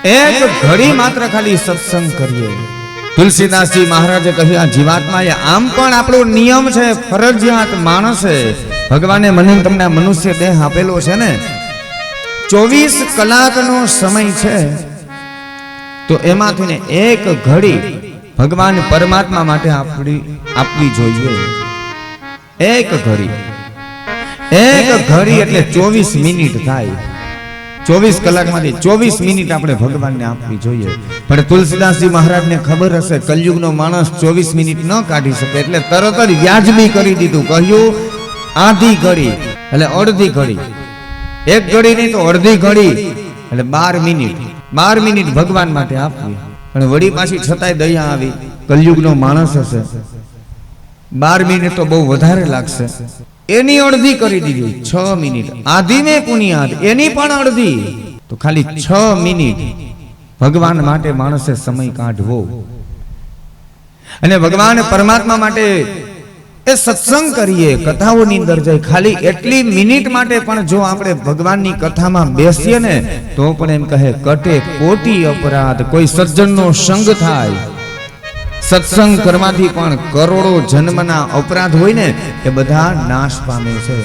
એક ઘડી માત્ર ખાલી સત્સંગ કરીએ। તુલસીદાસજી મહારાજે કહ્યું આ જીવાત્મા એ આમ પણ આપણો નિયમ છે, ફરજિયાત માણસે ભગવાને મને તમને મનુષ્ય દેહ આપેલો છે ને, 24 કલાકનો સમય છે, તો એમાંથી ને એક ઘડી ભગવાન પરમાત્મા માટે આપવી જોઈએ। એક ઘડી એટલે 24 મિનિટ થાય। 24 કલાકમાંથી 24 મિનિટ આપણે ભગવાનને આપવી જોઈએ। પણ તુલસીદાસજી મહારાજને ખબર હશે કલયુગનો માણસ 24 મિનિટ ન કાઢી શકે, એટલે તરત જ વ્યાજબી કરી દીધું। કહ્યું આધી ઘડી એટલે અડધી ઘડી, એક ઘડી નહીં તો અડધી ઘડી એટલે 12 મિનિટ। 12 મિનિટ ભગવાન માટે આપવી। પણ વળી પાછી છતાંય દયા આવી, કલયુગનો માણસ હશે, 12 મિનિટ તો બહુ વધારે લાગશે, એની અડધી કરી દીધી 6 મિનિટ। આધી ને પુનિયાદ એની પણ અડધી, તો ખાલી 6 મિનિટ ભગવાન માટે માણસે સમય કાઢવો। અને ભગવાન પરમાત્મા માટે એ સત્સંગ કરીએ, કથાઓની અંદર જઈ, ખાલી એટલી મિનિટ માટે પણ જો આપણે ભગવાનની કથામાં બેસીએ ને તો પણ એમ કહે કટે કોટી અપરાધ। કોઈ સજ્જનનો સંગ થાય, સત્સંગ કરવાથી પણ કરોડો જન્મના અપરાધ હોય ને એ બધા નાશ પામે છે।